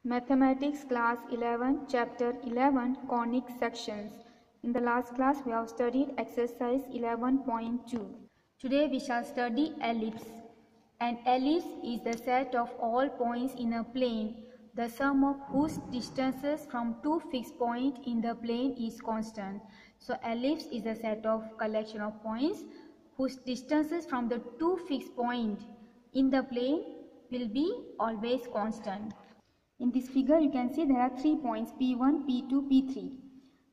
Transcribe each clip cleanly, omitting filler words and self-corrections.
Mathematics class 11 chapter 11 conic sections. In the last class we have studied exercise 11.2. Today we shall study ellipse. An ellipse is the set of all points in a plane, the sum of whose distances from two fixed points in the plane is constant. So ellipse is a set of collection of points whose distances from the two fixed points in the plane will be always constant. In this figure you can see there are 3 points P1, P2, P3.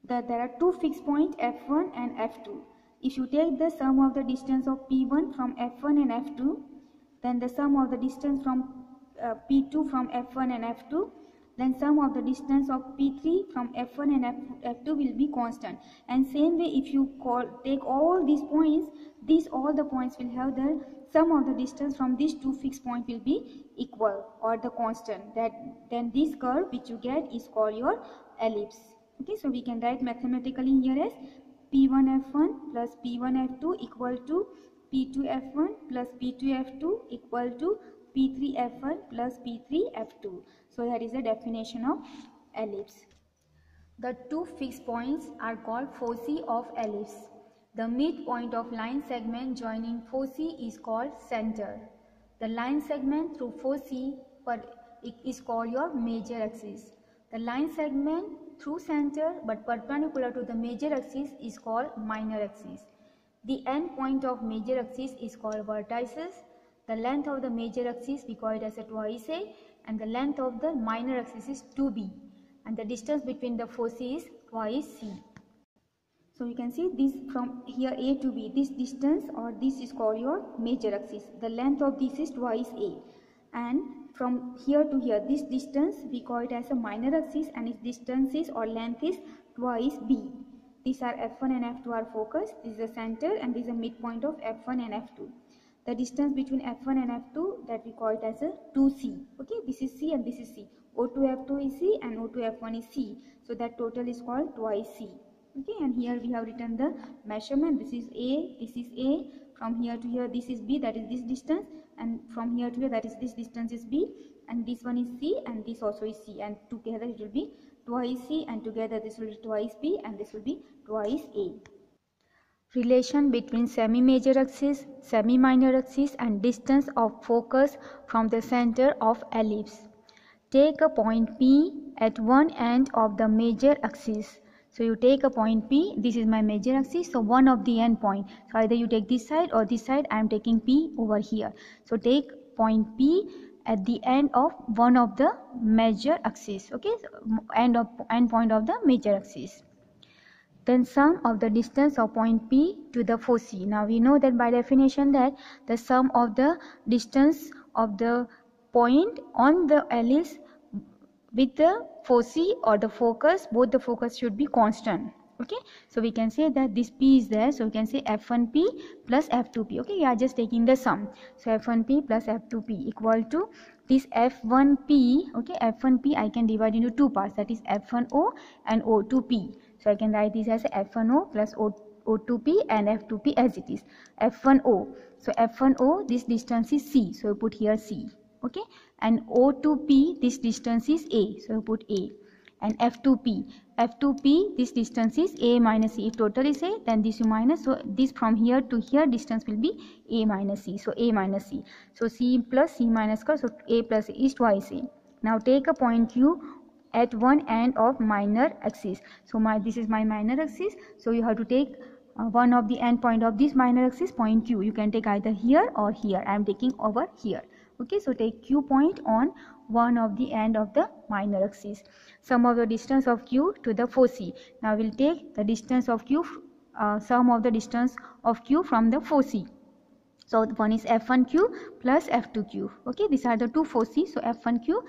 There are two fixed points F1 and F2. If you take the sum of the distance of P1 from F1 and F2, then the sum of the distance from P2 from F1 and F2, then sum of the distance of P3 from F1 and F2 will be constant. And same way, if you take all these points, all the points will have the sum of the distance from these two fixed points will be equal or the constant. Then this curve which you get is called your ellipse. Okay, so we can write mathematically here as P1F1 plus P1F2 equal to P2F1 plus P2F2 equal to P3F1 plus P3F2. So that is the definition of ellipse. The two fixed points are called foci of ellipse. The midpoint of line segment joining foci is called center. The line segment through foci is called your major axis. The line segment through center but perpendicular to the major axis is called minor axis. The end point of major axis is called vertices. The length of the major axis we call it as a twice A, and the length of the minor axis is 2B, and the distance between the foci is twice C. So you can see this from here A to B, this distance or this is called your major axis. The length of this is twice A, and from here to here this distance we call it as a minor axis, and its distance is or length is twice B. These are F1 and F2 are focus, this is the center, and this is the midpoint of F1 and F2. The distance between F1 and F2 that we call it as a 2C. Okay, this is C and this is C. O2F2 is C and O2F1 is C. So that total is called twice C. Okay, and here we have written the measurement. This is A, this is A. From here to here this is B, that is this distance, and from here to here that is this distance is B, and this one is C and this also is C, and together it will be twice C, and together this will be twice B and this will be twice A. Relation between semi-major axis, semi-minor axis and distance of focus from the center of ellipse. Take a point P at one end of the major axis. So you take a point P, this is my major axis, so one of the end point. So either you take this side or this side, I am taking P over here. So take point P at the end of one of the major axis, okay, so end point of the major axis. Then sum of the distance of point P to the foci. Now we know that by definition that the sum of the distance of the point on the ellipse with the foci or the focus, both the focus should be constant. Okay, so we can say that this P is there, so we can say F1P plus F2P. Okay, we are just taking the sum. So F1P plus F2P equal to this F1P. Okay, F1P I can divide into two parts, that is F1O and O2P. So I can write this as F1O plus O2P and F2P as it is. F1O. So F1O, this distance is C. So you put here C. Okay. And O2P, this distance is A. So you put A. And F2P. F2P, this distance is A minus C. If total is A, then this you minus. So this from here to here distance will be A minus C. So A minus C. So C plus C minus C. So A plus A is twice A. Now take a point Q at one end of minor axis. So this is my minor axis, so you have to take one of the end point of this minor axis, point Q. You can take either here or here. I am taking over here. Okay, so take Q point on one of the end of the minor axis. Sum of the distance of Q to the foci. Now we will take the distance of Q, sum of the distance of Q from the foci. So one is F1Q plus F2Q. Okay, these are the two foci, so F1Q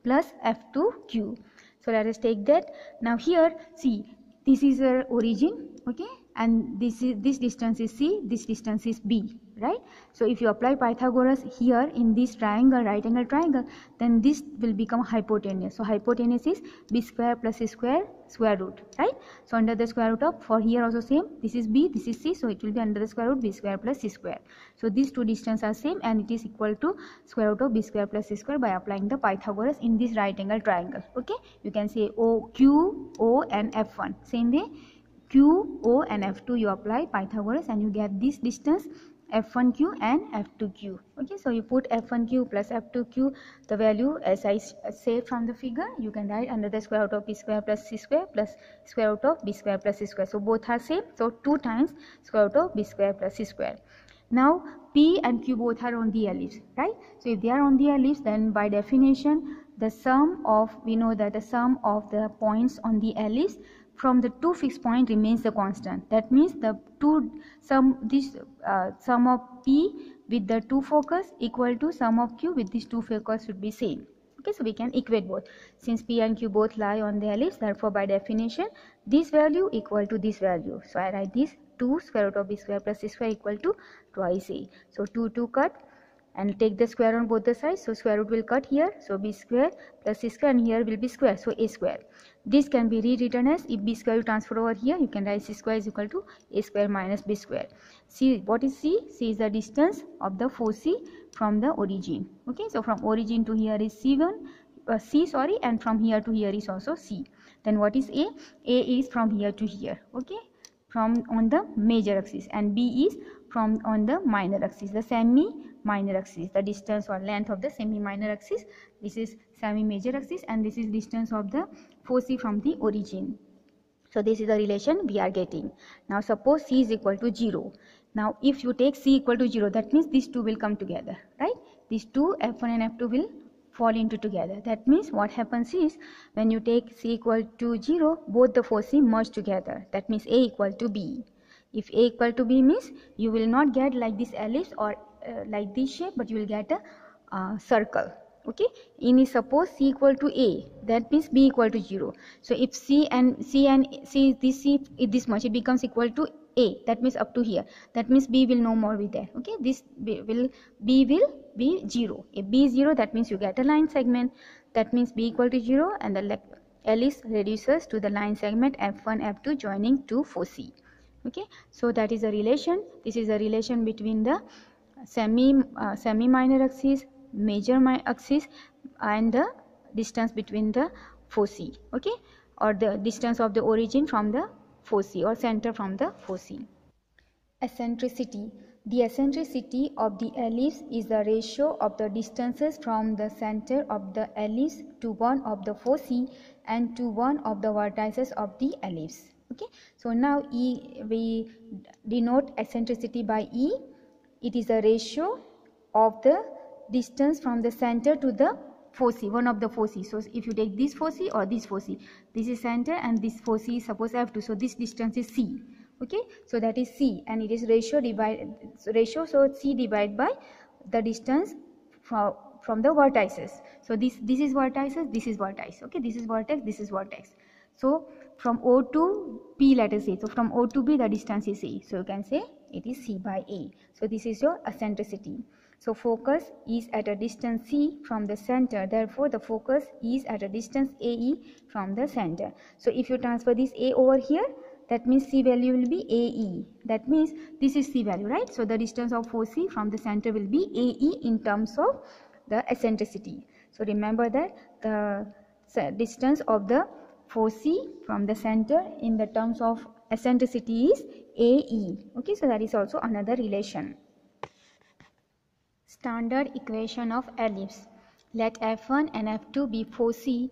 plus F2Q. So let us take that. Now here see, this is our origin, okay, and this distance is C, this distance is B, right? So if you apply Pythagoras here in this triangle, right angle triangle, then this will become hypotenuse. So hypotenuse is b square plus c square square root, right? So under the square root of, for here also same, this is b, this is c, so it will be under the square root b square plus c square. So these two distances are same and it is equal to square root of b square plus c square by applying the Pythagoras in this right angle triangle. Okay, you can say O, Q, O and F1. Same way, Q, O and F2 you apply Pythagoras and you get this distance F1Q and F2Q. Okay, so you put F1Q plus F2Q, the value as I say from the figure, you can write under the square root of b square plus c square plus square root of b square plus c square. So both are same, so 2 times square root of b square plus c square. Now P and Q both are on the ellipse, right? So if they are on the ellipse, then by definition the sum of, we know that the sum of the points on the ellipse from the two fixed point remains the constant. That means the sum of P with the two focus equal to sum of Q with these two focus should be same. Okay, so we can equate both. Since P and Q both lie on the ellipse, therefore by definition this value equal to this value. So I write this 2 square root of b square plus c square equal to twice a. So 2 cut and take the square on both the sides, so square root will cut here, so b square plus c square and here will be square, so a square. This can be rewritten as, if b square you transfer over here, you can write c square is equal to a square minus b square. C, what is c? C is the distance of the foci from the origin. Okay, so from origin to here is c sorry, and from here to here is also c. Then what is a? A is from here to here, okay, from on the major axis, and b is from on the minor axis, the semi minor axis, the distance or length of the semi minor axis. This is semi major axis and this is distance of the foci from the origin. So this is the relation we are getting. Now suppose c is equal to 0. Now if you take c equal to 0, that means these two will come together, right? These two, F1 and F2, will fall into together. That means what happens is, when you take c equal to 0, both the foci merge together. That means a equal to b. If a equal to b means you will not get like this ellipse or like this shape, but you will get a circle. Okay, in suppose c equal to a, that means b equal to 0. So if c this much, it becomes equal to a, that means up to here, that means b will no more be there. Okay, this b will be 0. If b is 0, that means you get a line segment, that means b equal to 0 and the ellipse reduces to the line segment F1 F2 joining two foci. Okay, so that is a relation. This is a relation between the semi minor axis, major axis, and the distance between the foci. Okay, or the distance of the origin from the foci or center from the foci. Eccentricity. The eccentricity of the ellipse is the ratio of the distances from the center of the ellipse to one of the foci and to one of the vertices of the ellipse. Okay, so now we denote eccentricity by E. It is a ratio of the distance from the center to the foci, one of the foci. So if you take this foci or this foci, this is center and this foci is suppose F2, so this distance is C. Okay, so that is C, and it is ratio, so C divided by the distance from the vertices. So this is vertices, this is vertex. Okay, this is vertex, this is vertex. So from O to P, let us say, so from O to B the distance is A, so you can say it is C by A. So this is your eccentricity. So focus is at a distance C from the center, therefore the focus is at a distance AE from the center. So if you transfer this A over here, that means C value will be AE. That means this is C value, right? So the distance of foci from the center will be AE in terms of the eccentricity. So remember that the distance of the foci from the center in the terms of eccentricity is AE. Okay, so that is also another relation. Standard equation of ellipse. Let F1 and F2 be foci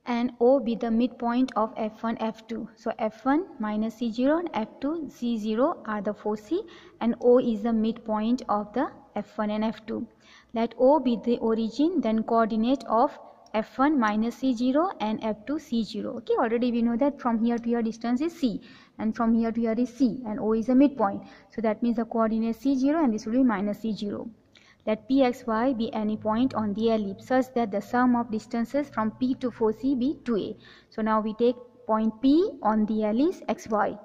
and O be the midpoint of F1, F2. So F1 minus C0 and F2 C0 are the foci and O is the midpoint of the F1 and F2. Let O be the origin, then coordinate of F1 minus C0 and F2 C0. Okay, already we know that from here to here distance is C and from here to here is C and O is a midpoint. So that means the coordinate C0 and this will be minus C0. Let Pxy be any point on the ellipse such that the sum of distances from P to foci be 2a. So now we take point P on the ellipse xy.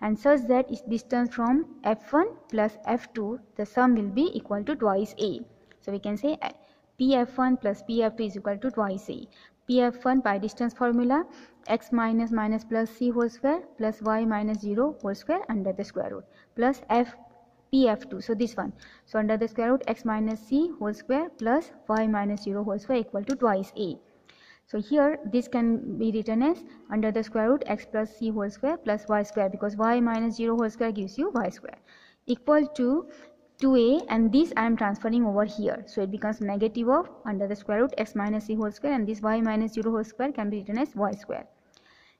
and such that its distance from f1 plus f2, the sum will be equal to twice a. So we can say pf1 plus pf2 is equal to twice a. Pf1 by distance formula, x minus minus plus c whole square plus y minus 0 whole square under the square root plus pf2, so this one, so under the square root x minus c whole square plus y minus 0 whole square equal to twice a. So here this can be written as under the square root x plus c whole square plus y square, because y minus 0 whole square gives you y square, equal to 2a, and this I am transferring over here, so it becomes negative of under the square root x minus c whole square, and this y minus 0 whole square can be written as y square.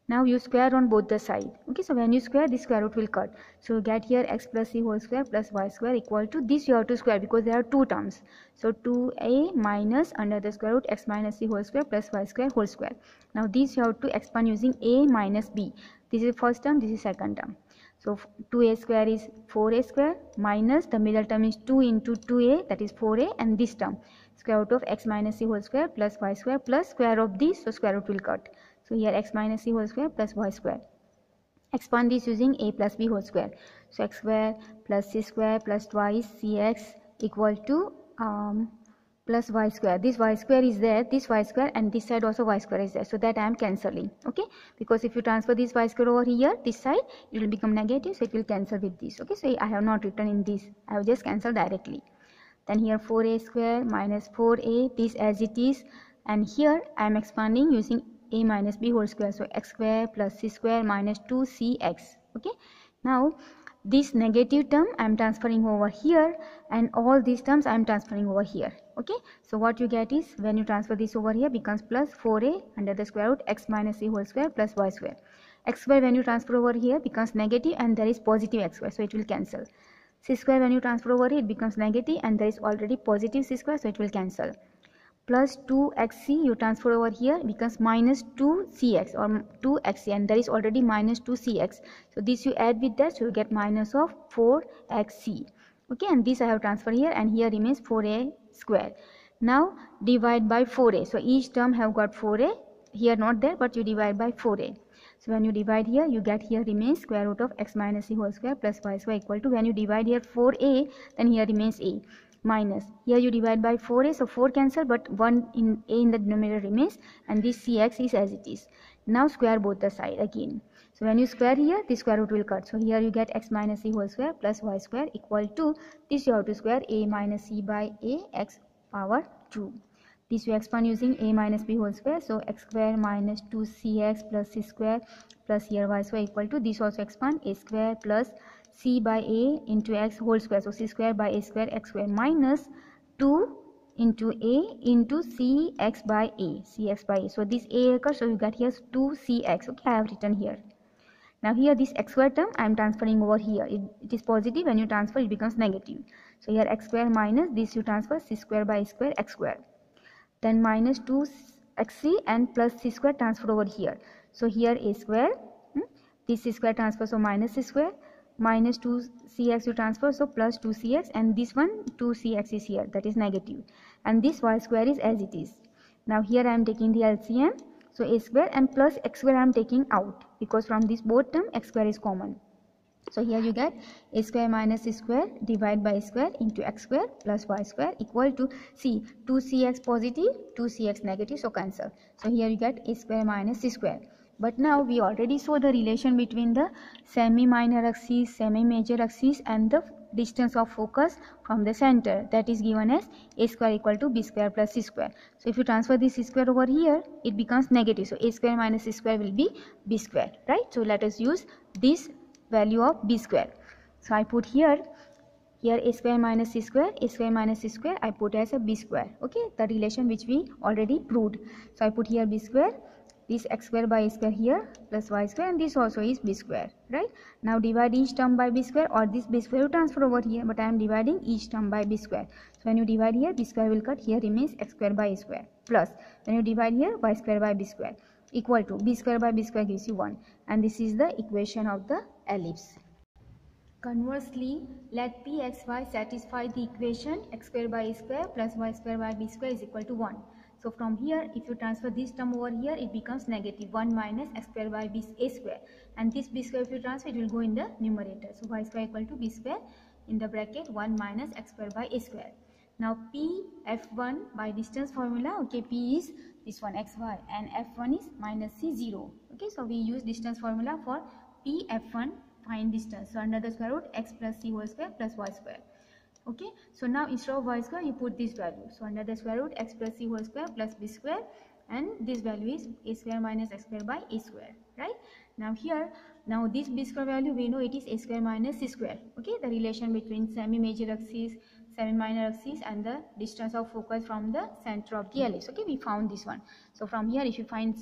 Now you square on both the side. Okay, so when you square, this square root will cut. So you get here x plus c whole square plus y square equal to this, you have to square because there are two terms. So 2a minus under the square root x minus c whole square plus y square whole square. Now this you have to expand using a minus b. This is first term, this is second term. So 2a square is 4a square minus the middle term is 2 into 2a, that is 4a, and this term square root of x minus c whole square plus y square plus square of this, so square root will cut. So here x minus c whole square plus y square. Expand this using a plus b whole square. So x square plus c square plus twice cx equal to plus y square. This y square is there, this y square, and this side also y square is there, so that I am cancelling. Okay, because if you transfer this y square over here, this side, it will become negative, so it will cancel with this. Okay, so I have not written in this, I have just cancelled directly. Then here 4a square minus 4a, this as it is, and here I am expanding using a minus b whole square, so x square plus c square minus 2cx. Okay, now this negative term I am transferring over here, and all these terms I am transferring over here. Okay, so what you get is when you transfer this over here becomes plus 4a under the square root x minus c whole square plus y square. X square when you transfer over here becomes negative, and there is positive x square, so it will cancel. C square when you transfer over here, it becomes negative, and there is already positive c square, so it will cancel. Plus 2xc you transfer over here becomes minus 2cx or 2xc, and there is already minus 2cx, so this you add with that, so you get minus of 4xc. Okay, and this I have transferred here, and here remains 4a square. Now divide by 4a, so each term have got 4a, here not there, but you divide by 4a. So when you divide here, you get here remains square root of x minus c whole square plus y square equal to, when you divide here 4a, then here remains a, minus here you divide by 4a, so 4 cancel, but 1 in a in the denominator remains, and this cx is as it is. Now square both the side again. So when you square here, the square root will cut, so here you get x minus c whole square plus y square equal to this, you have to square a minus c by a x power 2. This you expand using a minus b whole square, so x square minus 2cx plus c square plus here y square equal to this, also expand a square plus c by a into x whole square, so c square by a square x square minus 2 into a into cx by a, cx by a, so this a occurs, so you get here 2cx. Okay, I have written here. Now here this x square term I am transferring over here, it is positive, when you transfer it becomes negative, so here x square minus this you transfer c square by a square x square, then minus 2xc and plus c square transfer over here, so here a square, this c square transfer, so minus c square, minus 2cx you transfer, so plus 2cx, and this one 2cx is here, that is negative, and this y square is as it is. Now here I am taking the LCM, so a square and plus x square I am taking out, because from this both term x square is common. So here you get a square minus c square divided by a square into x square plus y square equal to, see 2cx positive, 2cx negative, so cancel. So here you get a square minus c square. But now we already saw the relation between the semi-minor axis, semi-major axis, and the distance of focus from the center, that is given as a square equal to b square plus c square. So if you transfer this c square over here, it becomes negative, so a square minus c square will be b square, right? So let us use this value of b square. So I put here a square minus c square, a square minus c square I put as a b square. Okay, the relation which we already proved. So I put here b square, this x square by a square here plus y square, and this also is b square, right? Now divide each term by b square, or this b square you transfer over here, but I am dividing each term by b square. So when you divide here, b square will cut, here remains x square by a square, plus when you divide here, y square by b square equal to b square by b square gives you 1, and this is the equation of the ellipse. Conversely, let pxy satisfy the equation x square by a square plus y square by b square is equal to 1. So from here, if you transfer this term over here, it becomes negative 1 minus x square by b a square, and this b square if you transfer, it will go in the numerator. So y square equal to b square in the bracket 1 minus x square by a square. Now p f1 by distance formula, okay, p is this one xy and f1 is minus c 0. Okay, so we use distance formula for p f1, find distance. So under the square root x plus c whole square plus y square. Okay, so now instead of y square you put this value. So under the square root x plus c whole square plus b square, and this value is a square minus x square by a square, right? Now here, now this b square value we know it is a square minus c square. Okay, the relation between semi-major axis, semi-minor axis and the distance of focus from the center of the ellipse. Okay, we found this one. So from here, if you find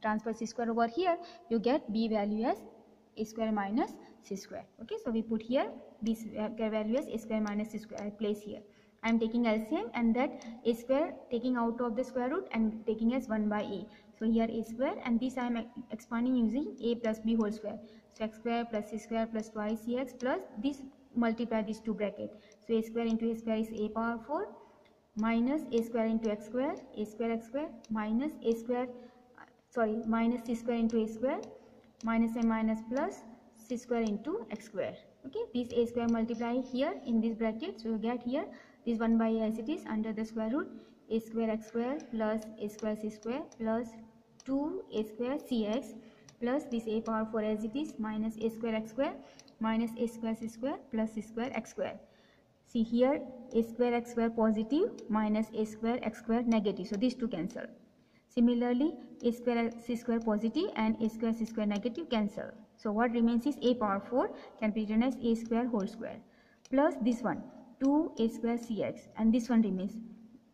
transfer c square over here, you get b value as a square minus c square. Okay, so we put here this value as a square minus c square. I place here. I am taking LCM, and that a square taking out of the square root and taking as 1 by a. So here a square, and this I am expanding using a plus b whole square. So x square plus c square plus twice cx plus this, multiply these two brackets. So a square into a square is a power 4 minus a square into x square minus a square, minus c square into a square minus a minus plus c square into x square. Okay, this a square multiply here in this bracket, so you get here this 1 by a as it is under the square root a square x square plus a square c square plus 2 a square cx plus this a power 4 as it is minus a square x square minus a square c square plus c square x square. See here, a square x square positive minus a square x square negative, so these two cancel. Similarly, a square c square positive and a square c square negative cancel. So what remains is a power 4 can be written as a square whole square plus this one 2 a square cx, and this one remains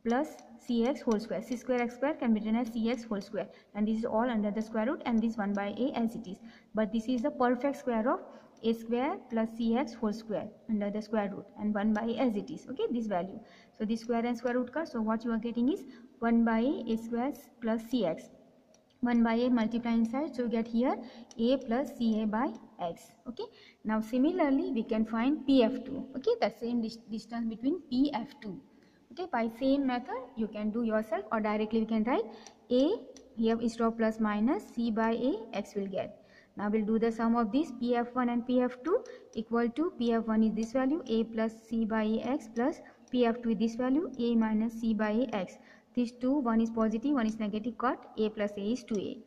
plus cx whole square. C square x square can be written as cx whole square, and this is all under the square root, and this 1 by a as it is. But this is the perfect square of a square plus cx whole square under the square root and 1 by a as it is. Okay, this value. So this square and square root cut. So what you are getting is 1 by a square plus cx. 1 by a multiply inside, so you get here a plus ca by x. Okay, now similarly we can find pf2. Okay, the same distance between pf2. Okay, by same method you can do yourself, or directly we can write a here instead of plus minus c by a x will get. Now we'll do the sum of these pf1 and pf2 equal to pf1 is this value a plus c by a x plus pf2 is this value a minus c by a x. These two, one is positive, one is negative, cut a plus a is 2a.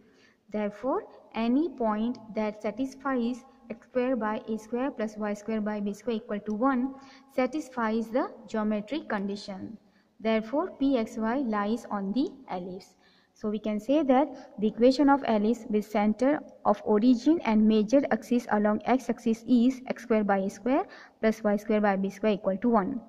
Therefore, any point that satisfies x square by a square plus y square by b square equal to 1 satisfies the geometric condition. Therefore, pxy lies on the ellipse. So we can say that the equation of ellipse with center of origin and major axis along x-axis is x square by a square plus y square by b square equal to 1.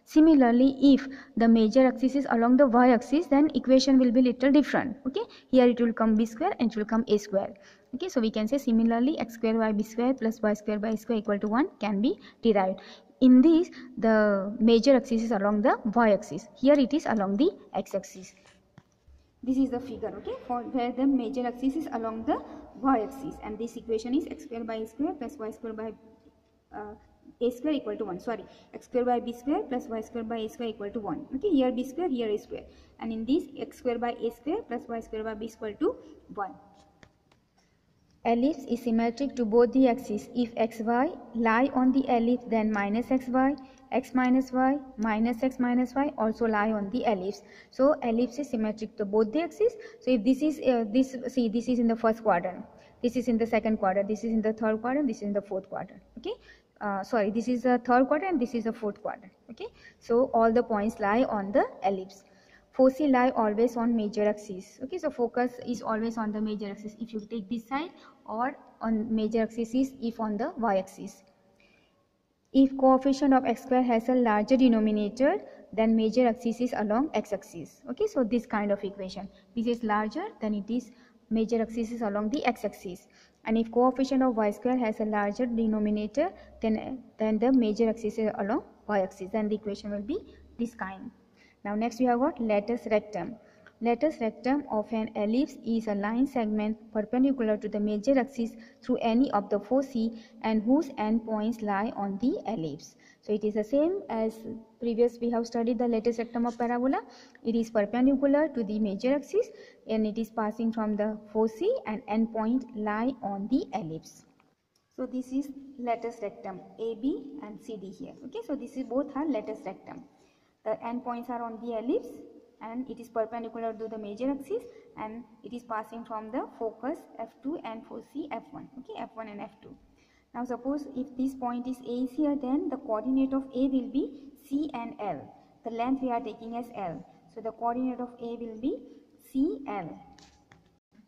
Similarly, if the major axis is along the y-axis, then equation will be little different. Okay, here it will come b square and it will come a square. Okay, so we can say similarly x square by b square plus y square by a square equal to 1 can be derived. In this, the major axis is along the y-axis. Here it is along the x-axis. This is the figure, okay, for where the major axis is along the y-axis, and this equation is x square by a square plus y square by a square equal to 1. Sorry, x square by b square plus y square by a square equal to 1. Okay, here b square, here a square, and in this x square by a square plus y square by b equal to 1. Ellipse is symmetric to both the axes. If xy lie on the ellipse, then minus xy, x minus y, minus x minus y also lie on the ellipse. So ellipse is symmetric to both the axes. So if this is this is in the first quadrant, this is in the second quadrant, this is in the third quadrant, this is in the fourth quadrant. Okay, sorry, this is the third quadrant, this is the fourth quadrant. Okay, so all the points lie on the ellipse. Foci lie always on major axis. Okay, so focus is always on the major axis if you take this side, or on major axis is if on the y-axis. If coefficient of x square has a larger denominator, then major axis is along x-axis. Okay, so this kind of equation, this is larger, then it is major axis is along the x-axis. And if coefficient of y square has a larger denominator, then the major axis is along y-axis, then the equation will be this kind. Now next we have got latus rectum. Latus rectum of an ellipse is a line segment perpendicular to the major axis through any of the foci and whose endpoints lie on the ellipse. So it is the same as previous we have studied the latus rectum of parabola. It is perpendicular to the major axis and it is passing from the foci and endpoint lie on the ellipse. So this is latus rectum AB and CD here. Okay, so this is both are latus rectum. The endpoints are on the ellipse and it is perpendicular to the major axis and it is passing from the focus F2 and foci F1. Okay, F1 and F2. Now suppose if this point is A is here, then the coordinate of A will be C and L. The length we are taking as L. So the coordinate of A will be CL.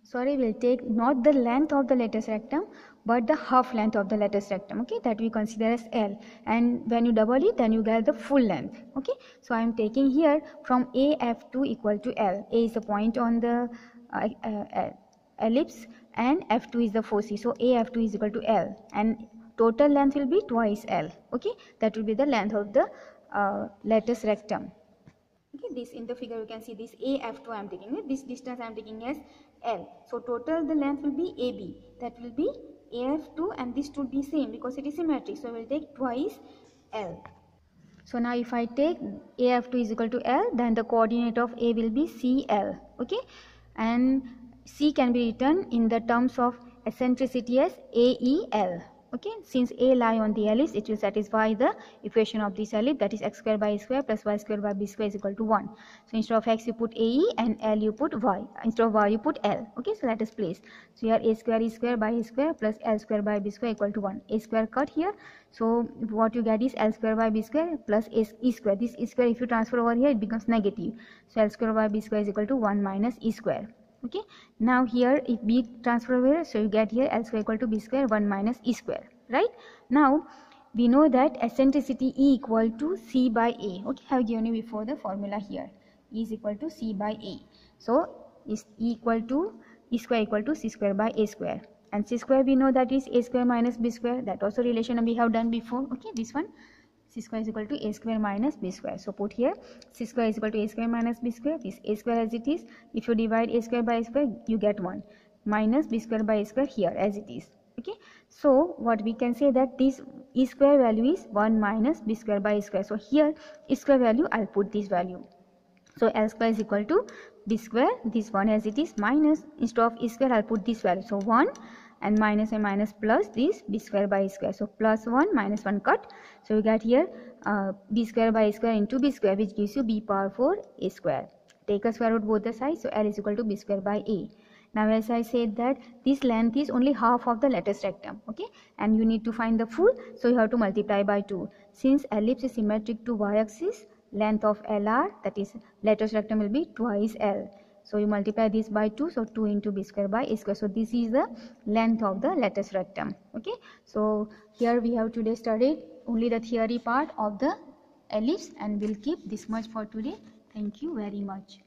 Sorry, we'll take not the length of the latus rectum but the half length of the latus rectum, okay, that we consider as L, and when you double it then you get the full length. Okay, so I am taking here from AF2 equal to L. A is the point on the ellipse and F2 is the foci, so AF2 is equal to L and total length will be twice L. Okay, that will be the length of the latus rectum. Okay, this in the figure you can see this AF2 I am taking it, this distance I am taking as L. So total the length will be AB, that will be AF2 and this should be same because it is symmetric. So we will take twice L. So now if I take AF2 is equal to L, then the coordinate of A will be CL. Okay, and C can be written in the terms of eccentricity as AEL. Okay, since A lie on the ellipse, it will satisfy the equation of this ellipse, that is x square by a square plus y square by b square is equal to 1. So instead of x you put AE and L you put y. Instead of y you put L. Okay, so that is placed. So here a square is square by a square plus L square by b square equal to 1. A square cut here. So what you get is L square by b square plus e square. This e square if you transfer over here it becomes negative. So L square by b square is equal to 1 minus e square. Okay, now here if b transfer over here, so you get here L square equal to b square 1 minus e square, right? Now we know that eccentricity E equal to C by A. Okay, I have given you before the formula here. E is equal to C by A. So is E equal to E square equal to C square by A square, and C square we know that is A square minus B square. That also relation we have done before. Okay, this one C square is equal to A square minus B square. So put here C square is equal to A square minus B square. This A square as it is. If you divide A square by A square, you get 1 minus B square by A square here as it is. Okay, so what we can say that this E square value is 1 minus B square by A square. So here E square value I'll put this value. So L square is equal to B square, this one as it is, minus, instead of E square I'll put this value. So 1 and minus plus this B square by A square. So plus 1 minus 1 cut. So we get here B square by A square into B square, which gives you B power 4 A square. Take a square root both the sides. So L is equal to B square by A. Now as I said that this length is only half of the latus rectum. Okay, and you need to find the full. So you have to multiply by 2. Since ellipse is symmetric to y-axis, length of LR, that is latus rectum, will be twice L. So you multiply this by 2, so 2 into B square by A square. So this is the length of the latus rectum. Okay, so here we have today studied only the theory part of the ellipse, and we'll keep this much for today. Thank you very much.